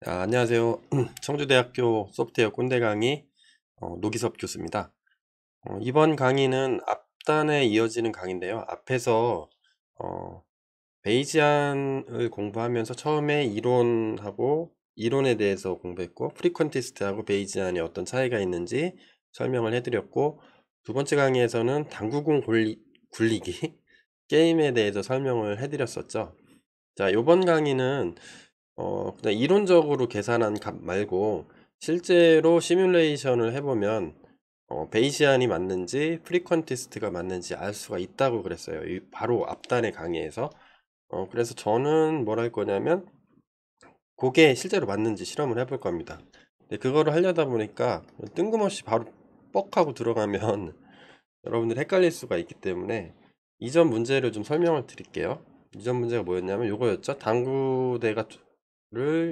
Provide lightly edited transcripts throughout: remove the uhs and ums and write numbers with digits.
안녕하세요. 청주대학교 소프트웨어 꼰대 강의 노기섭 교수입니다. 이번 강의는 앞단에 이어지는 강의인데요. 앞에서 어, 베이지안을 공부하면서 처음에 이론에 대해서 공부했고, 프리퀀티스트하고 베이지안이 어떤 차이가 있는지 설명을 해드렸고, 두 번째 강의에서는 당구공 굴리기 게임에 대해서 설명을 해드렸었죠. 자, 이번 강의는 그냥 이론적으로 계산한 값 말고 실제로 시뮬레이션을 해보면 베이시안이 맞는지 프리퀀티스트가 맞는지 알 수가 있다고 그랬어요. 바로 앞단의 강의에서. 그래서 저는 뭘 할 거냐면 그게 실제로 맞는지 실험을 해볼 겁니다. 근데 그거를 하려다 보니까 뜬금없이 바로 뻑하고 들어가면 여러분들 헷갈릴 수가 있기 때문에 이전 문제를 좀 설명을 드릴게요. 이전 문제가 뭐였냐면 요거였죠. 당구대가를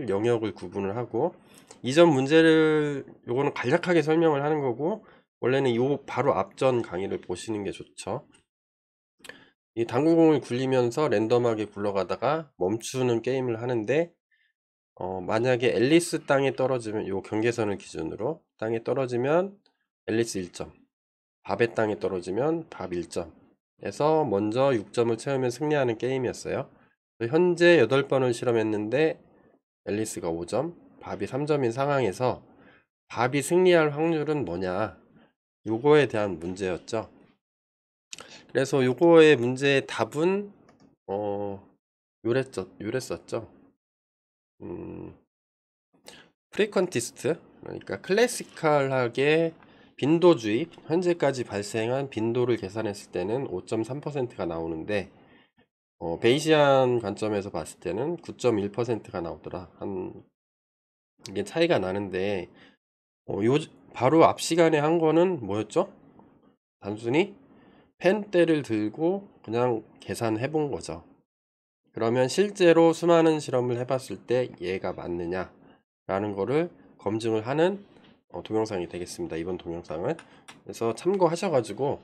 영역을 구분을 하고, 이전 문제를 요거는 간략하게 설명을 하는 거고, 원래는 요 바로 앞전 강의를 보시는 게 좋죠. 이 당구공을 굴리면서 랜덤하게 굴러가다가 멈추는 게임을 하는데, 만약에 앨리스 땅에 떨어지면, 요 경계선을 기준으로 땅에 떨어지면 앨리스 1점, 밥의 땅에 떨어지면 밥 1점 에서 먼저 6점을 채우면 승리하는 게임이었어요. 현재 8번을 실험했는데 앨리스가 5점, 밥이 3점인 상황에서 밥이 승리할 확률은 뭐냐, 요거에 대한 문제였죠. 그래서 요거의 문제의 답은 요랬었죠. 음, 프리퀀티스트, 그러니까 클래시컬하게 빈도주의, 현재까지 발생한 빈도를 계산했을 때는 5.3%가 나오는데, 베이시안 관점에서 봤을 때는 9.1%가 나오더라. 이게 차이가 나는데, 요 바로 앞 시간에 한 거는 뭐였죠? 단순히 펜대를 들고 그냥 계산해 본 거죠. 그러면 실제로 수많은 실험을 해봤을 때 얘가 맞느냐 라는 거를 검증을 하는 동영상이 되겠습니다. 이번 동영상은. 그래서 참고하셔가지고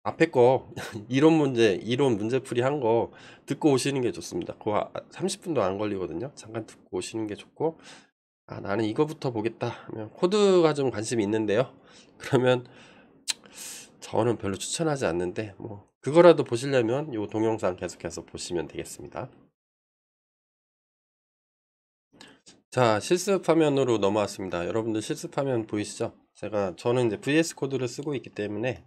앞에 거 이론 문제풀이 한 거 듣고 오시는 게 좋습니다. 그거 30분도 안 걸리거든요. 잠깐 듣고 오시는 게 좋고, 나는 이거부터 보겠다 하면 코드가 좀 관심이 있는데요. 그러면 저는 별로 추천하지 않는데, 뭐 그거라도 보시려면 이 동영상 계속해서 보시면 되겠습니다. 자, 실습 화면으로 넘어왔습니다. 여러분들 실습 화면 보이시죠? 저는 이제 VS 코드를 쓰고 있기 때문에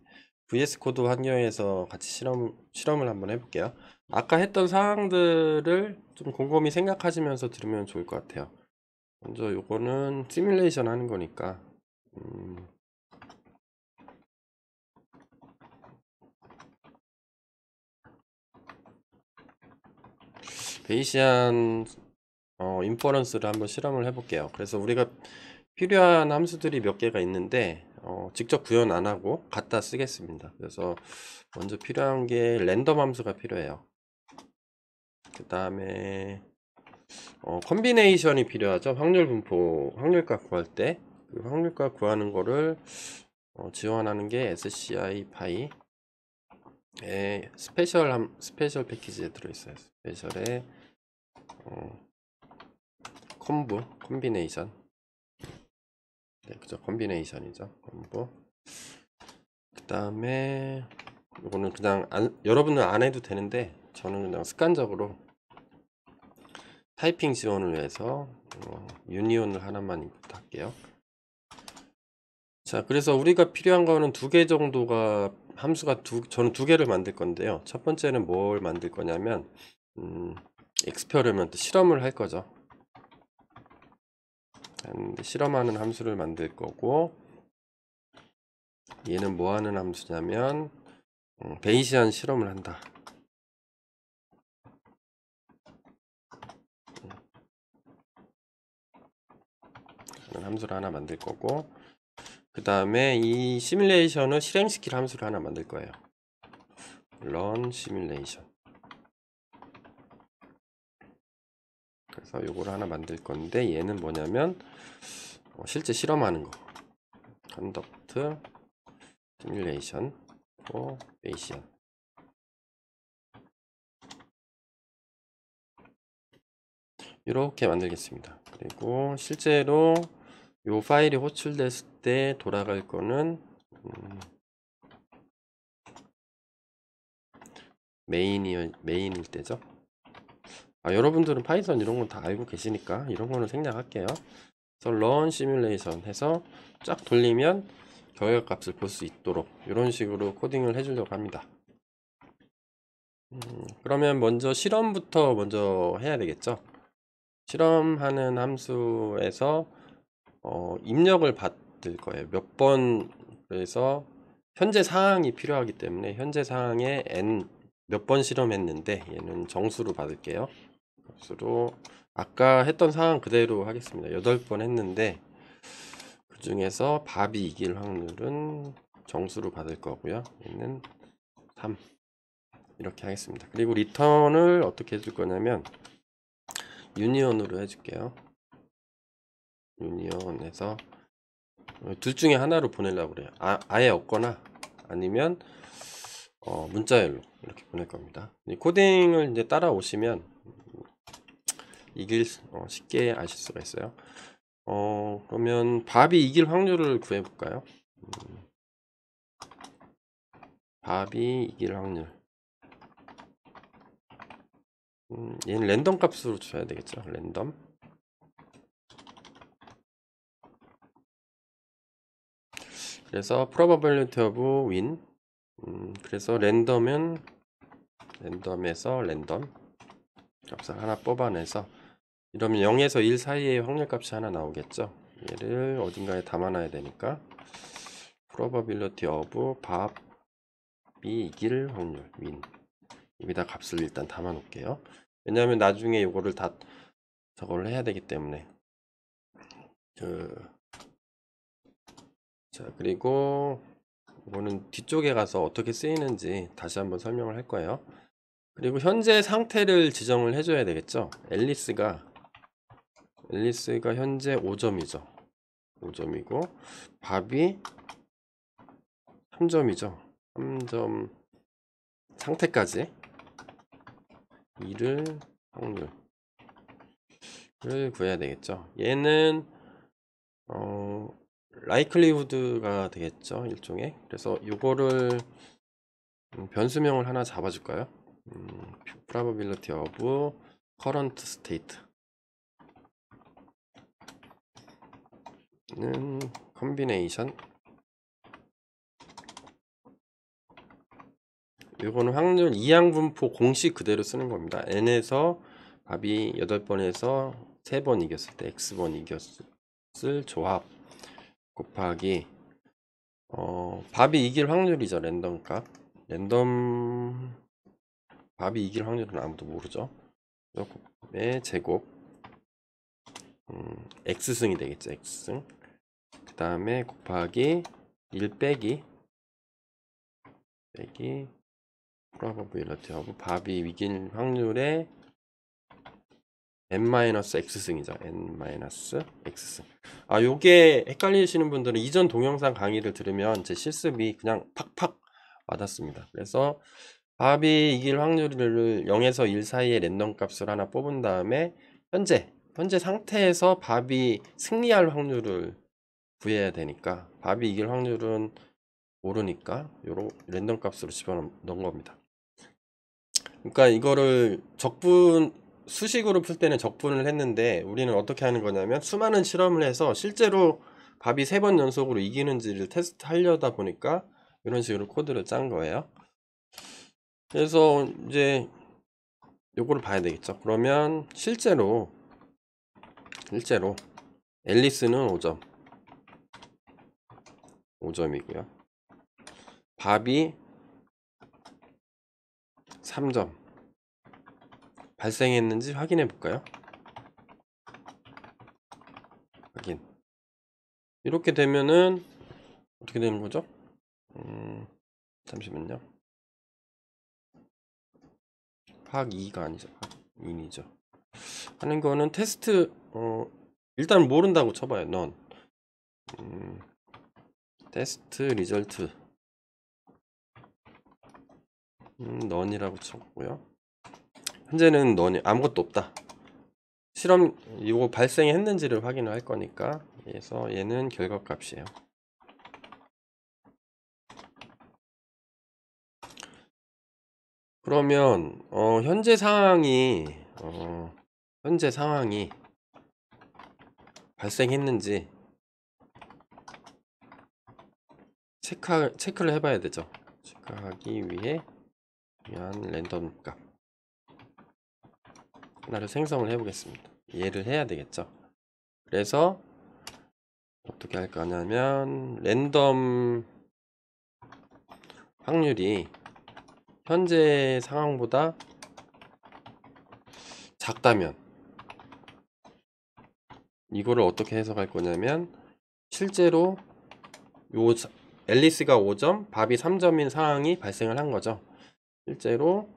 VS 코드 환경에서 같이 실험을 한번 해볼게요. 아까 했던 사항들을 좀 곰곰이 생각하시면서 들으면 좋을 것 같아요. 먼저 요거는 시뮬레이션 하는 거니까, 음, 베이시안 인퍼런스를 한번 실험을 해볼게요. 그래서 우리가 필요한 함수들이 몇 개가 있는데 직접 구현 안 하고 갖다 쓰겠습니다. 그래서 먼저 필요한 게 랜덤 함수가 필요해요. 그 다음에 컨비네이션이 필요하죠. 확률 분포, 확률값 구할 때 그 확률값 구하는 거를 지원하는 게 SCI 파이에 스페셜 패키지에 들어있어요. 스페셜에 컨비네이션. 네, 그죠. 컨비네이션이죠. 콤보. 그 다음에 이거는 그냥 여러분은 안 해도 되는데 저는 그냥 습관적으로 타이핑 지원을 위해서 유니온을 하나만 인풋할게요. 자, 그래서 우리가 필요한 거는 두 개 정도가 저는 두 개를 만들 건데요. 첫 번째는 뭘 만들 거냐면 엑스페리먼트 실험을 할 거죠. 실험하는 함수를 만들 거고, 얘는 뭐 하는 함수냐면 베이시안 실험을 한다. 그런 함수를 하나 만들 거고, 그 다음에 이 시뮬레이션을 실행시킬 함수를 하나 만들 거예요. run simulation. 그래서 요거를 하나 만들 건데, 얘는 뭐냐면 실제 실험하는 거, conduct simulation for Bayesian. 이렇게 만들겠습니다. 그리고 실제로 요 파일이 호출됐을 때 돌아갈 거는 메인일 때죠. 여러분들은 파이썬 이런 건 다 알고 계시니까 이런 거는 생략할게요. 그래서 run simulation 해서 쫙 돌리면 결과값을 볼 수 있도록 이런 식으로 코딩을 해주려고 합니다. 그러면 먼저 실험부터 먼저 해야 되겠죠. 실험하는 함수에서 입력을 받을 거예요. 몇 번, 그래서 현재 사항이 필요하기 때문에 현재 사항에 n 몇 번 실험했는데 얘는 정수로 받을게요. 정수로 아까 했던 사항 그대로 하겠습니다. 8번 했는데 그 중에서 밥이 이길 확률은 정수로 받을 거고요. 얘는 3 이렇게 하겠습니다. 그리고 리턴을 어떻게 해줄 거냐면 유니온으로 해줄게요. 유니온에서 둘 중에 하나로 보내려고 그래요. 아예 없거나 아니면 문자열로 이렇게 보낼 겁니다. 이 코딩을 이제 따라오시면 쉽게 아실 수가 있어요. 그러면 밥이 이길 확률을 구해 볼까요? 밥이 이길 확률. 얘는 랜덤 값으로 줘야 되겠죠. 랜덤. 그래서 probability of win. 그래서 랜덤은 랜덤에서 랜덤 값을 하나 뽑아내서 이러면 0에서 1 사이의 확률 값이 하나 나오겠죠. 얘를 어딘가에 담아놔야 되니까 probability of 밥이 이길 확률 win 여기다 값을 일단 담아 놓을게요. 왜냐하면 나중에 이거를 다 저걸 해야 되기 때문에 자, 그리고 이거는 뒤쪽에 가서 어떻게 쓰이는지 다시 한번 설명을 할 거예요. 그리고 현재 상태를 지정을 해줘야 되겠죠. 앨리스가 현재 5점이죠. 5점이고 밥이 3점이죠. 3점 상태까지 이를 확률을 구해야 되겠죠. 얘는 likelihood가 되겠죠. 일종의. 그래서 요거를 변수명을 하나 잡아줄까요? probability of current state 는 combination. 이거는 확률 이항분포 공식 그대로 쓰는 겁니다. n에서 밥이 8번에서 3번 이겼을 때 x번 이겼을 조합 곱하기 밥이 이길 확률이죠. 랜덤 값. 랜덤 밥이 이길 확률은 아무도 모르죠. 의 제곱 x승이 되겠죠. x승. 그 다음에 곱하기 1 빼기 probability of 밥이 이길 확률의 n-x승이죠. n-x승. 요게 헷갈리시는 분들은 이전 동영상 강의를 들으면 제 실습이 그냥 팍팍 와닿습니다. 그래서 밥이 이길 확률을 0에서 1 사이의 랜덤 값을 하나 뽑은 다음에 현재 상태에서 밥이 승리할 확률을 구해야 되니까 밥이 이길 확률은 모르니까 요런 랜덤 값으로 집어넣은 겁니다. 그러니까 이거를 수식으로 풀 때는 적분을 했는데 우리는 어떻게 하는 거냐면 수많은 실험을 해서 실제로 밥이 3번 연속으로 이기는지를 테스트 하려다 보니까 이런 식으로 코드를 짠 거예요. 그래서 이제 요거를 봐야 되겠죠. 그러면 실제로 앨리스는 5점이고요. 밥이 3점 발생했는지 확인해 볼까요? 확인. 이렇게 되면은 어떻게 되는 거죠? 잠시만요. 박 2가 아니죠. 박 2이죠. 하는 거는 테스트 일단 모른다고 쳐봐요. 넌 테스트 리절트 넌이라고 쳤고요. 현재는 넌이 아무것도 없다. 실험 이거 발생했는지를 확인을 할 거니까, 그래서 얘는 결과값이에요. 그러면 현재 상황이 발생했는지 체크를 해봐야 되죠. 체크하기 위한 랜덤 값 하나를 생성을 해보겠습니다. 얘를 해야 되겠죠. 그래서 어떻게 할 거냐면, 랜덤 확률이 현재 상황보다 작다면 이거를 어떻게 해석할 거냐면, 실제로 요 앨리스가 5점, 밥이 3점인 상황이 발생을 한 거죠. 실제로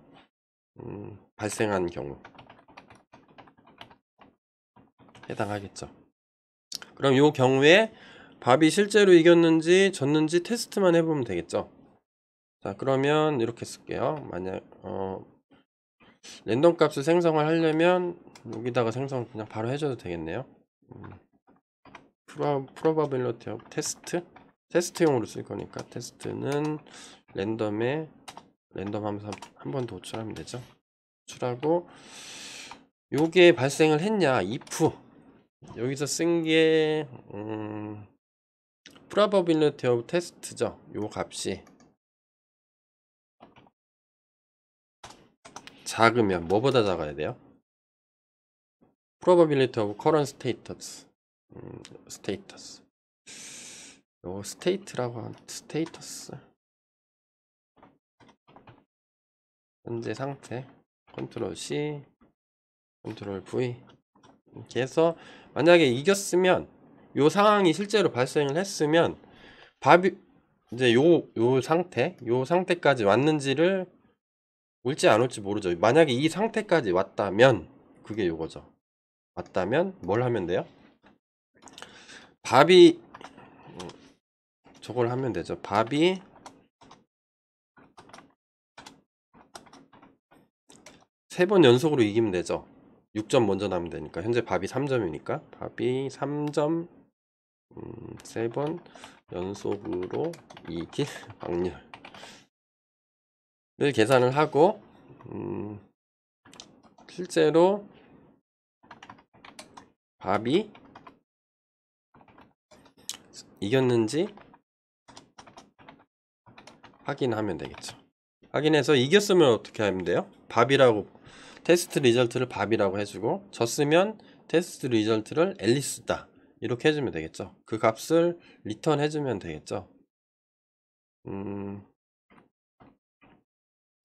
발생한 경우 해당하겠죠. 그럼 요 경우에 밥이 실제로 이겼는지 졌는지 테스트만 해보면 되겠죠. 자, 그러면 이렇게 쓸게요. 만약 랜덤 값을 생성을 하려면 여기다가 생성 그냥 바로 해줘도 되겠네요. probability of 테스트용으로 쓸 거니까, 테스트는 랜덤에 랜덤 하면서 한 번 더 호출하면 되죠. 호출하고, 요게 발생을 했냐, if 여기서 쓴 게 probability of test죠. 요 값이 작으면 뭐보다 작아야 돼요? probability of current status. 요 state라고 한 status, 현재 상태, 컨트롤 C, 컨트롤 V. 이렇게 해서 만약에 이겼으면, 요 상황이 실제로 발생을 했으면 밥이 이제 요 상태까지 왔는지를, 올지 안 올지 모르죠. 만약에 이 상태까지 왔다면 그게 요거죠. 왔다면 뭘 하면 돼요? 밥이 저걸 하면 되죠. 밥이 3번 연속으로 이기면 되죠. 6점 먼저 나면 되니까. 현재 밥이 3점이니까 밥이 3점 3번 연속으로 이길 확률을 계산을 하고, 실제로 밥이 이겼는지 확인하면 되겠죠. 확인해서 이겼으면 어떻게 하면 돼요? 밥이라고, 테스트 리절트를 밥이라고 해주고, 졌으면 테스트 리절트를 앨리스다 이렇게 해주면 되겠죠. 그 값을 리턴 해주면 되겠죠.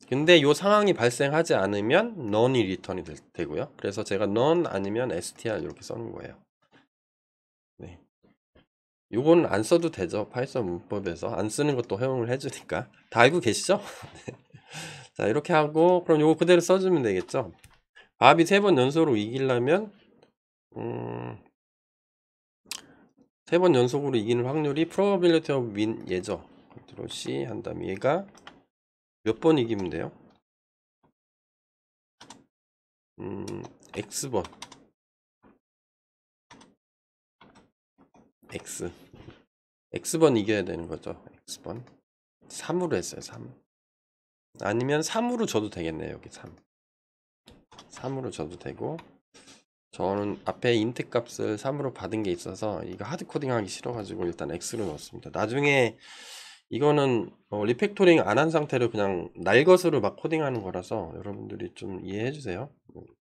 근데 이 상황이 발생하지 않으면 none이 리턴이 되고요. 그래서 제가 none 아니면 str 이렇게 써는 거예요. 네. 요건 안 써도 되죠. 파이썬 문법에서 안 쓰는 것도 허용을 해주니까. 다 알고 계시죠? 자, 이렇게 하고, 그럼 요거 그대로 써주면 되겠죠. 밥이 3번 연속으로 이기려면 3번 연속으로 이기는 확률이 probability of win 얘죠. 컨트롤 C 한 다음에 얘가 몇 번 이기면 돼요? X번 X번 이겨야 되는 거죠. X번 3으로 했어요. 3 아니면 3으로 줘도 되겠네요. 여기 3으로 줘도 되고, 저는 앞에 인트 값을 3으로 받은 게 있어서 이거 하드코딩 하기 싫어가지고 일단 X로 넣었습니다. 나중에 이거는 리팩토링 안 한 상태로 그냥 날 것으로 막 코딩하는 거라서 여러분들이 좀 이해해 주세요.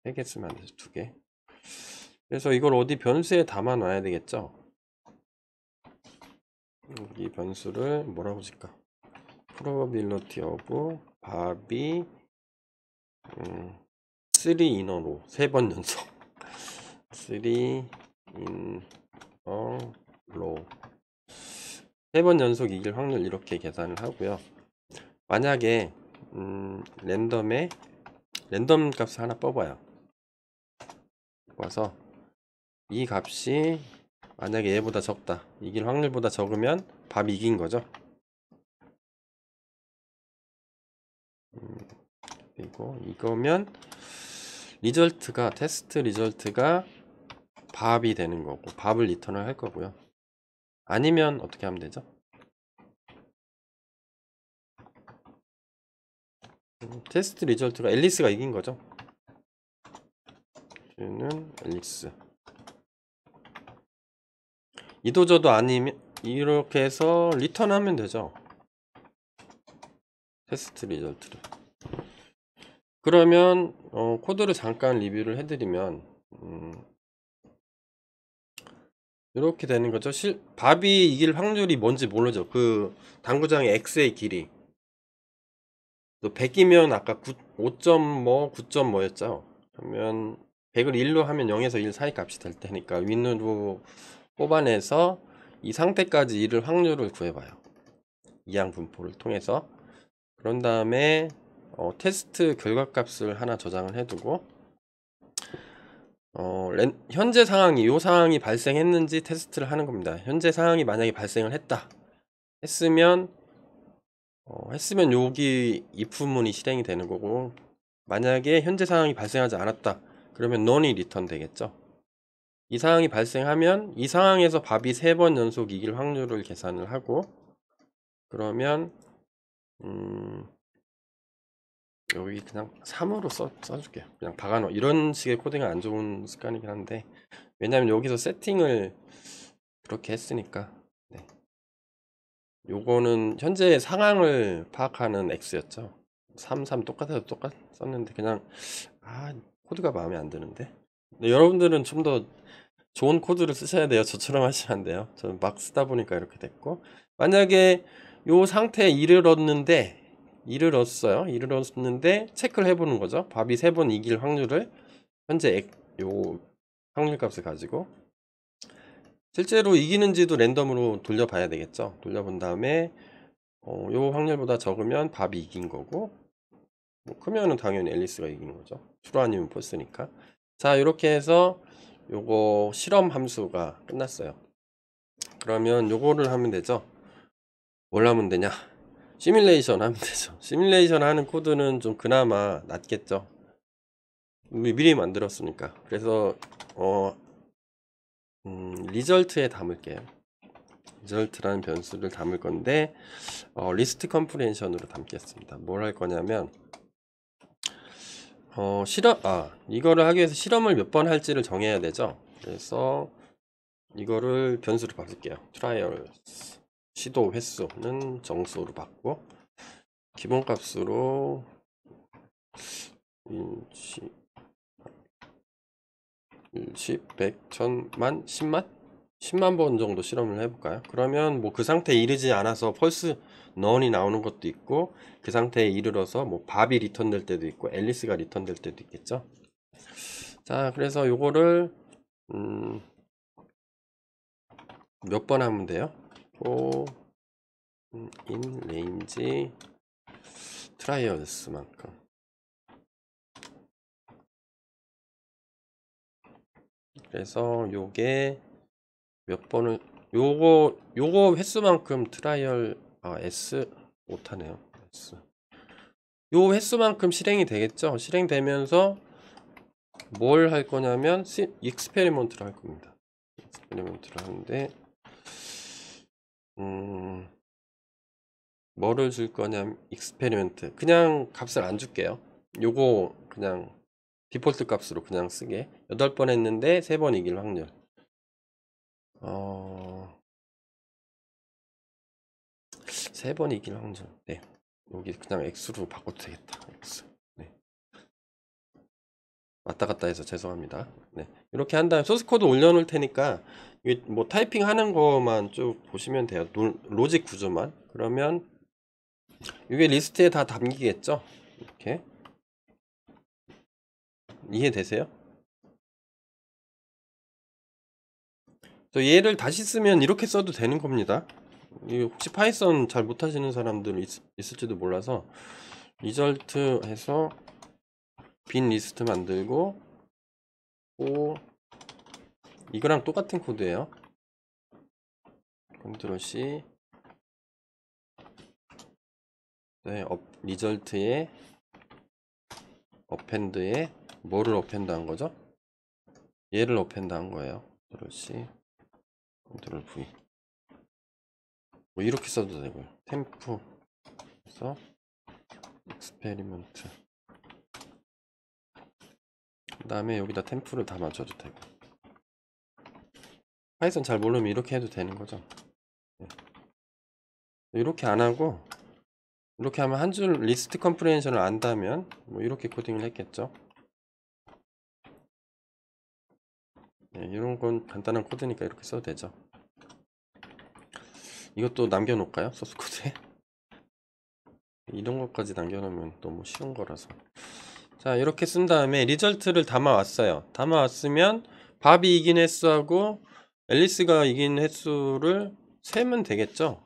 3개 쓰면 안 되죠. 2개. 그래서 이걸 어디 변수에 담아 놔야 되겠죠. 이 변수를 뭐라고 줄까? probability of 밥이 3 in a row, 3번 연속 3 in a row 3번 연속 이길 확률 이렇게 계산을 하고요. 만약에 랜덤 값을 하나 뽑아요. 뽑아서 이 값이 만약에 얘보다 적다, 이길 확률보다 적으면 밥이 이긴 거죠. 그리고 이거면 리절트가 테스트 리절트가 밥이 되는 거고 밥을 리턴을 할 거고요. 아니면 어떻게 하면 되죠? 테스트 리절트가 앨리스가 이긴 거죠. 는 앨리스. 이도저도 아니면 이렇게 해서 리턴하면 되죠. 테스트 리절트를. 그러면 코드를 잠깐 리뷰를 해드리면 이렇게 되는 거죠. 밥이 이길 확률이 뭔지 모르죠. 그 당구장의 X의 길이 100이면 아까 5점 뭐 9점 뭐였죠. 그러면 100을 1로 하면 0에서 1 사이 값이 될 테니까 윈으로 뽑아내서 이 상태까지 이를 확률을 구해봐요. 이항 분포를 통해서. 그런 다음에 테스트 결과값을 하나 저장을 해두고 현재 상황이 이 상황이 발생했는지 테스트를 하는 겁니다. 현재 상황이 만약에 발생을 했으면 여기 if문이 실행이 되는 거고, 만약에 현재 상황이 발생하지 않았다 그러면 none이 리턴 되겠죠. 이 상황이 발생하면 이 상황에서 밥이 3번 연속 이길 확률을 계산을 하고, 그러면 여기 그냥 3으로 써줄게요. 그냥 박아놓. 이런 식의 코딩은 안 좋은 습관이긴 한데, 왜냐면 여기서 세팅을 그렇게 했으니까. 네. 요거는 현재 상황을 파악하는 X였죠. 33 똑같아서 썼는데 그냥 코드가 마음에 안 드는데. 여러분들은 좀 더 좋은 코드를 쓰셔야 돼요. 저처럼 하시면 안 돼요. 저는 막 쓰다 보니까 이렇게 됐고, 만약에 요 상태에 이르렀는데 체크를 해보는 거죠. 밥이 3번 이길 확률을 현재 요 확률 값을 가지고 실제로 이기는지도 랜덤으로 돌려봐야 되겠죠. 돌려본 다음에 요 확률보다 적으면 밥이 이긴 거고, 뭐 크면은 당연히 앨리스가 이기는 거죠. 트루 아니면 폴스니까. 자, 이렇게 해서 요거 실험 함수가 끝났어요. 그러면 요거를 하면 되죠. 뭘 하면 되냐? 시뮬레이션 하면 되죠. 시뮬레이션 하는 코드는 좀 그나마 낫겠죠. 미리 만들었으니까. 그래서 리절트에 담을게요. 리절트라는 변수를 담을 건데 리스트 컴프레hension으로 담겠습니다. 뭘 할 거냐면 이거를 하기 위해서 실험을 몇 번 할지를 정해야 되죠. 그래서 이거를 변수로 바꿀게요. 트라이얼 시도 횟수는 정수로 바꾸고, 기본값으로 일시 100, 1000만, 10만 번 정도 실험을 해볼까요? 그러면 뭐 그 상태에 이르지 않아서 펄스 넌이 나오는 것도 있고, 그 상태에 이르러서 뭐 밥이 리턴될 때도 있고 앨리스가 리턴될 때도 있겠죠. 자, 그래서 요거를 몇 번 하면 돼요? in range 트라이얼스만큼. 그래서 요게 몇 번을 요거 횟수만큼 트라이얼 S 못하네요. S 요 횟수만큼 실행이 되겠죠. 실행되면서 뭘 할 거냐면 익스페리먼트를 할 겁니다. 익스페리먼트를 하는데 뭐를 줄 거냐면 익스페리먼트 그냥 값을 안 줄게요. 요거 그냥 디폴트 값으로 그냥 쓰게. 8번 했는데 3번 이길 확률. 3번 이길 확률. 네. 여기 그냥 X로 바꿔도 되겠다. X. 네. 왔다 갔다 해서 죄송합니다. 네. 이렇게 한 다음에 소스 코드 올려놓을 테니까 뭐 타이핑 하는 거만 쭉 보시면 돼요. 로직 구조만. 그러면 이게 리스트에 다 담기겠죠? 이렇게. 이해되세요? 또 얘를 다시 쓰면 이렇게 써도 되는 겁니다. 혹시 파이썬 잘 못하시는 사람들 있을지도 몰라서 리절트 해서 빈 리스트 만들고 이거랑 똑같은 코드예요. 컨트롤 C 네, 리절트에 어펜드에 뭐를 어펜드 한 거죠? 얘를 어펜드 한 거예요. 컨트롤 C, 컨트롤 V. 뭐 이렇게 써도 되고요. 템프 그래서 익스페리먼트. 그 다음에 여기다 템프를 담아줘도 되고. 파이썬 잘 모르면 이렇게 해도 되는 거죠. 네. 이렇게 안 하고 이렇게 하면 한 줄 리스트 컴프레hen션을 안다면 뭐 이렇게 코딩을 했겠죠. 네, 이런 건 간단한 코드니까 이렇게 써도 되죠. 이것도 남겨놓을까요? 소스 코드에? 이런 것까지 남겨놓으면 너무 쉬운 거라서. 자, 이렇게 쓴 다음에 리절트를 담아왔어요. 담아왔으면 밥이 이긴 횟수하고 앨리스가 이긴 횟수를 세면 되겠죠.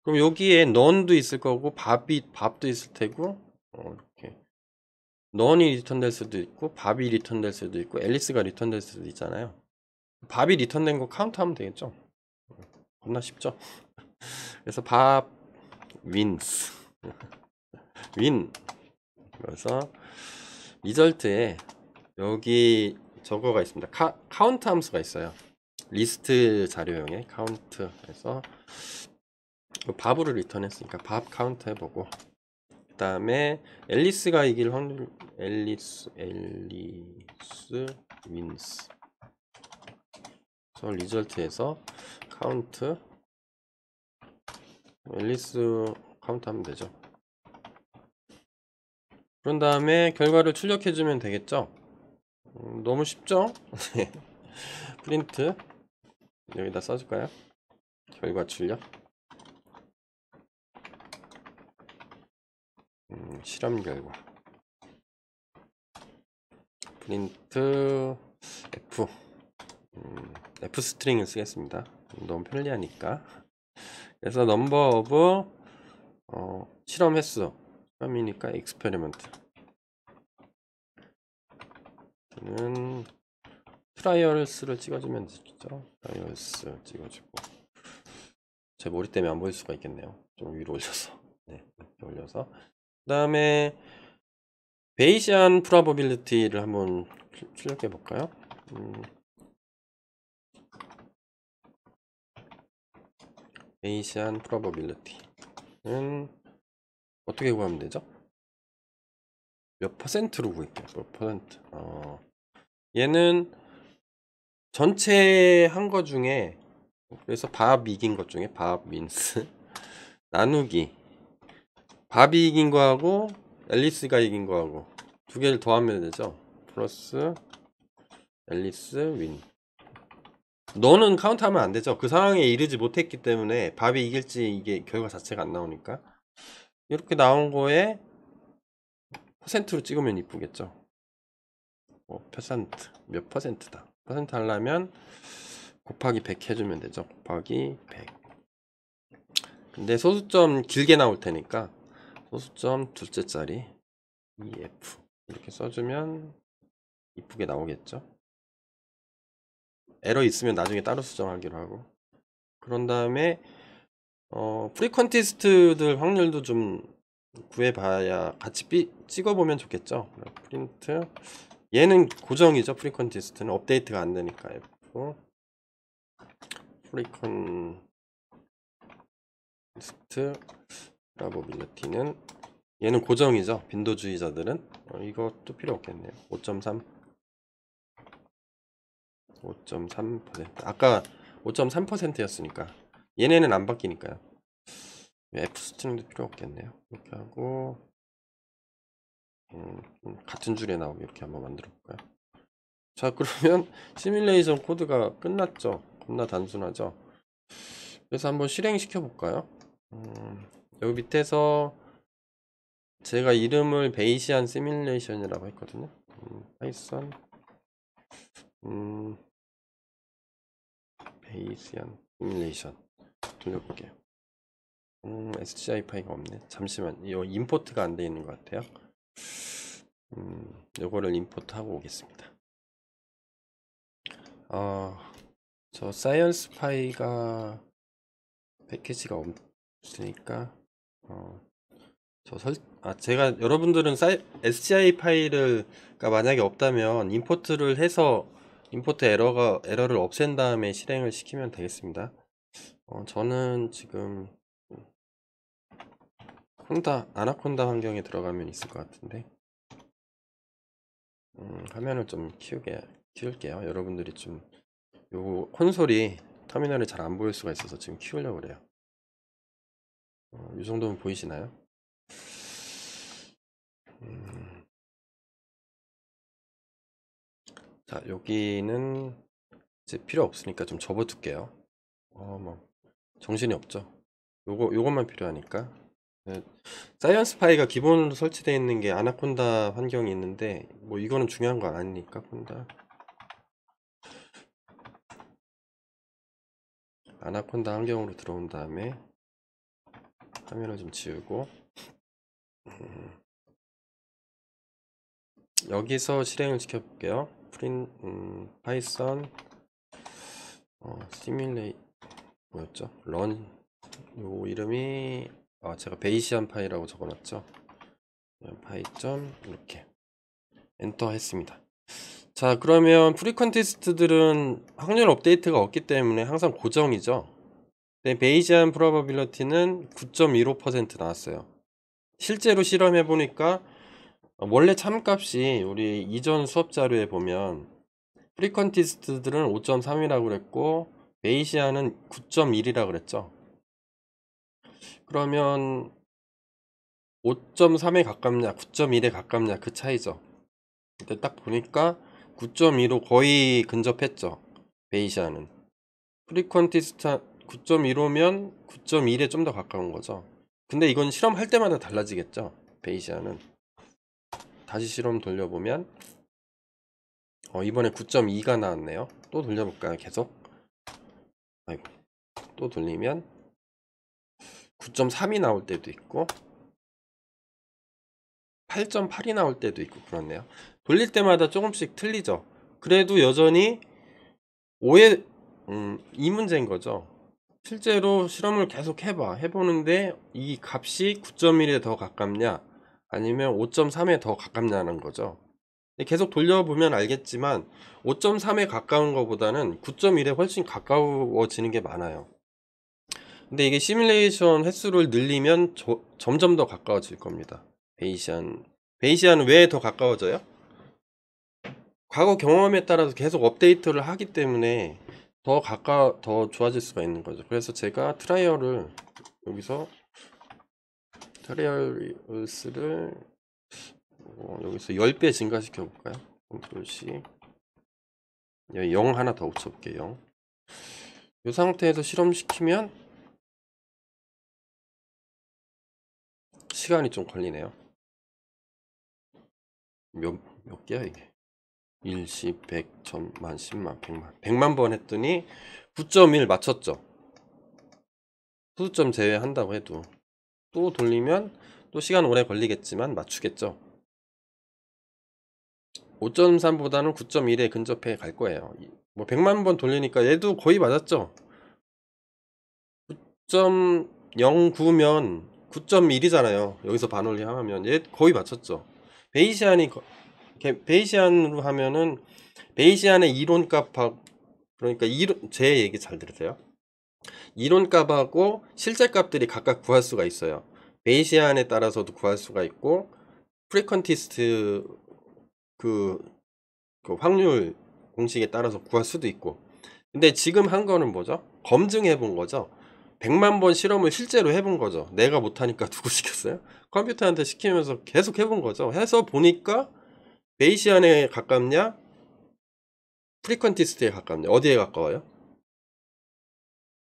그럼 여기에 넌도 있을 거고 밥도 있을 테고 이렇게 넌이 리턴될 수도 있고 밥이 리턴될 수도 있고 앨리스가 리턴될 수도 있잖아요. 밥이 리턴된 거 카운트하면 되겠죠. 겁나 쉽죠. 그래서 밥 윈스 윈. 그래서 리절트에 여기 저거가 있습니다. 카운트 함수가 있어요. 리스트 자료용에 카운트 해서 밥으로 리턴했으니까 밥 카운트 해보고, 그 다음에 앨리스가 이길 확률, 앨리스 윈스. 그래서 리절트에서 카운트 앨리스 카운트 하면 되죠. 그런 다음에 결과를 출력해주면 되겠죠. 너무 쉽죠? 프린트 여기다 써줄까요? 결과 출력. 실험 결과. 프린트 F. F 스트링을 쓰겠습니다. 너무 편리하니까. 그래서 넘버 오브 실험 횟수. 실험이니까 익스페리먼트. 는 트라이얼스를 찍어주면 되죠. 트라이얼스 찍어주고. 제 머리 때문에 안 보일 수가 있겠네요. 좀 위로 올려서. 네, 이렇게 올려서. 그 다음에 베이시안 프로버빌리티를 한번 출력해 볼까요? 베이시안 프로버빌리티는 어떻게 구하면 되죠? 몇 퍼센트로 구할게요. 몇 퍼센트. 얘는 전체 한 거 중에, 그래서 밥 이긴 것 중에 밥 민스 나누기 밥이 이긴 거하고 앨리스가 이긴 거하고 두 개를 더하면 되죠. 플러스 앨리스 윈. 너는 카운트하면 안 되죠. 그 상황에 이르지 못했기 때문에 밥이 이길지 이게 결과 자체가 안 나오니까 이렇게 나온 거에 퍼센트로 찍으면 이쁘겠죠. 퍼센트 몇 퍼센트다. 퍼센트 하려면 곱하기 100 해주면 되죠. 곱하기 100. 근데 소수점 길게 나올 테니까 소수점 둘째 자리 EF 이렇게 써주면 이쁘게 나오겠죠. 에러 있으면 나중에 따로 수정하기로 하고. 그런 다음에 프리컨티스트들 확률도 좀 구해봐야 같이 찍어보면 좋겠죠. 프린트 얘는 고정이죠. 프리컨티스트는 업데이트가 안 되니까 F 프리컨티스트 프로버빌리티는 얘는 고정이죠. 빈도주의자들은 이것도 필요 없겠네요. 5.3 아까 5.3%였으니까 얘네는 안 바뀌니까요. F 스트링도 필요 없겠네요. 이렇게 하고 같은 줄에 나오게 이렇게 한번 만들어 볼까요? 자, 그러면 시뮬레이션 코드가 끝났죠. 겁나 단순하죠. 그래서 한번 실행시켜 볼까요? 여기 밑에서 제가 이름을 베이시안 시뮬레이션이라고 했거든요. 파이썬 베이시안 시뮬레이션 돌려볼게요. SCI 파일가 없네. 잠시만, 이 임포트가 안 돼 있는 것 같아요. 요거를 임포트 하고 오겠습니다. 저 사이언스 파이가 패키지가 없으니까 제가 여러분들은 SCI 파일을가 만약에 없다면 임포트를 해서 임포트 에러를 없앤 다음에 실행을 시키면 되겠습니다. 저는 지금 아나콘다 환경에 들어가면 있을 것 같은데 화면을 좀 키울게요. 여러분들이 좀 요 콘솔이 터미널이 잘 안 보일 수가 있어서 지금 키우려고 그래요. 이 정도면 보이시나요? 자, 여기는 이제 필요 없으니까 좀 접어둘게요. 뭐 정신이 없죠. 요것만 필요하니까. 네, 사이언스 파이가 기본으로 설치되어 있는 게 아나콘다 환경이 있는데 뭐 이거는 중요한 거 아니니까 아나콘다 환경으로 들어온 다음에 화면을 좀 지우고 여기서 실행을 시켜 볼게요. 파이썬 시뮬레이 뭐였죠? 런 요 이름이 제가 베이시안 파이라고 적어놨죠. 파이점 이렇게 엔터 했습니다. 자, 그러면 프리컨테스트들은 확률 업데이트가 없기 때문에 항상 고정이죠. 근데 베이지안 프로바빌리티는 9.15% 나왔어요. 실제로 실험해 보니까 원래 참값이 우리 이전 수업 자료에 보면 프리컨테스트들은 5.3이라고 그랬고 베이시안은 9.1이라고 그랬죠. 그러면 5.3에 가깝냐 9.1에 가깝냐 그 차이죠. 근데 딱 보니까 9.2로 거의 근접했죠. 베이시안은 프리컨티스트 9.15면 9.1에 좀 더 가까운 거죠. 근데 이건 실험할 때마다 달라지겠죠. 베이시안은 다시 실험 돌려보면 이번에 9.2가 나왔네요. 또 돌려볼까요? 계속 아이고 또 돌리면 9.3이 나올 때도 있고 8.8이 나올 때도 있고 그렇네요. 돌릴 때마다 조금씩 틀리죠. 그래도 여전히 이 문제인 거죠. 실제로 실험을 계속 해보는데 이 값이 9.1에 더 가깝냐 아니면 5.3에 더 가깝냐는 거죠. 계속 돌려보면 알겠지만 5.3에 가까운 것보다는 9.1에 훨씬 가까워지는 게 많아요. 근데 이게 시뮬레이션 횟수를 늘리면 점점 더 가까워질 겁니다. 베이시안은 왜 더 가까워져요? 과거 경험에 따라서 계속 업데이트를 하기 때문에 더 좋아질 수가 있는 거죠. 그래서 제가 여기서 트라이얼스를 여기서 10배 증가시켜 볼까요? 컨트롤 C 0 하나 더 붙여볼게요. 이 상태에서 실험시키면 시간이 좀 걸리네요. 몇 개야 이게? 1, 10, 100, 1000만, 10만, 100만 100만 번 했더니 9.1 맞췄죠. 소수점 제외한다고 해도 또 돌리면 또 시간 오래 걸리겠지만 맞추겠죠. 5.3보다는 9.1에 근접해 갈 거예요. 뭐 100만 번 돌리니까 얘도 거의 맞았죠. 9.09면 9.1이잖아요. 여기서 반올림 하면 얘 거의 맞췄죠. 베이시안으로 하면은 베이시안의 이론값하고 그러니까 제 얘기 잘 들으세요. 이론값하고 실제 값들이 각각 구할 수가 있어요. 베이시안에 따라서도 구할 수가 있고 프리컨티스트 그 확률 공식에 따라서 구할 수도 있고. 근데 지금 한 거는 뭐죠? 검증해 본 거죠. 100만 번 실험을 실제로 해본 거죠. 내가 못하니까 누구 시켰어요? 컴퓨터한테 시키면서 계속 해본 거죠. 해서 보니까 베이시안에 가깝냐 프리컨티스트에 가깝냐 어디에 가까워요?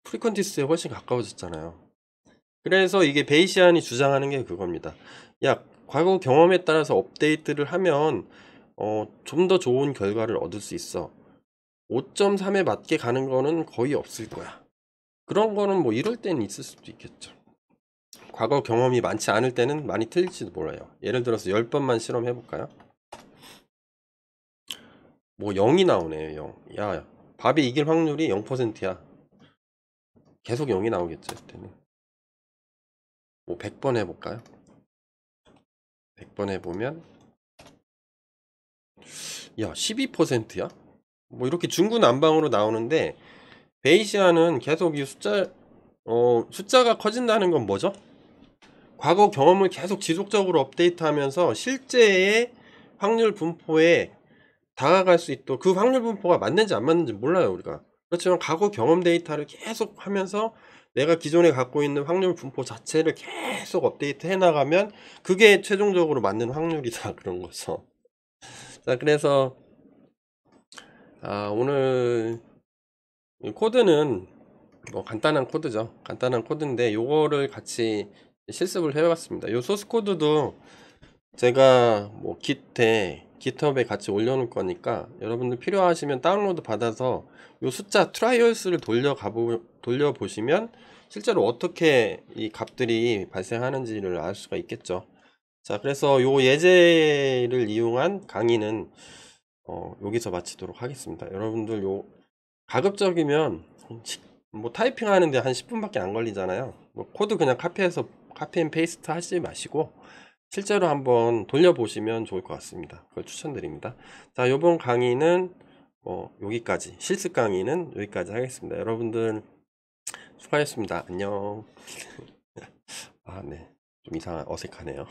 프리컨티스트에 훨씬 가까워졌잖아요. 그래서 이게 베이시안이 주장하는 게 그겁니다. 야, 과거 경험에 따라서 업데이트를 하면 좀 더 좋은 결과를 얻을 수 있어. 5.3에 맞게 가는 거는 거의 없을 거야. 그런 거는 뭐 이럴 때는 있을 수도 있겠죠. 과거 경험이 많지 않을 때는 많이 틀릴지도 몰라요. 예를 들어서 10번만 실험해 볼까요? 뭐 0이 나오네요. 0. 야, 밥이 이길 확률이 0%야. 계속 0이 나오겠죠. 그때는. 뭐 100번 해볼까요? 100번 해보면 야 12%야? 뭐 이렇게 중구난방으로 나오는데 베이시아는 계속 이 숫자가 커진다는 건 뭐죠? 과거 경험을 계속 지속적으로 업데이트하면서 실제의 확률 분포에 다가갈 수 있도록, 그 확률 분포가 맞는지 안 맞는지 몰라요 우리가. 그렇지만 과거 경험 데이터를 계속 하면서 내가 기존에 갖고 있는 확률 분포 자체를 계속 업데이트 해 나가면 그게 최종적으로 맞는 확률이다 그런 거죠. 자, 그래서 오늘 이 코드는 뭐 간단한 코드죠. 간단한 코드인데 요거를 같이 실습을 해봤습니다. 요 소스 코드도 제가 뭐 깃허브에 같이 올려놓을 거니까 여러분들 필요하시면 다운로드 받아서 요 숫자 트라이얼스를 돌려보시면 실제로 어떻게 이 값들이 발생하는지를 알 수가 있겠죠. 자, 그래서 요 예제를 이용한 강의는 여기서 마치도록 하겠습니다. 여러분들 요 가급적이면 뭐 타이핑 하는데 한 10분밖에 안 걸리잖아요. 뭐 코드 그냥 카피 앤 페이스트 하지 마시고 실제로 한번 돌려보시면 좋을 것 같습니다. 그걸 추천드립니다. 자, 이번 강의는 여기까지, 실습 강의는 여기까지 하겠습니다. 여러분들 수고하셨습니다. 안녕. 네. 좀 어색하네요.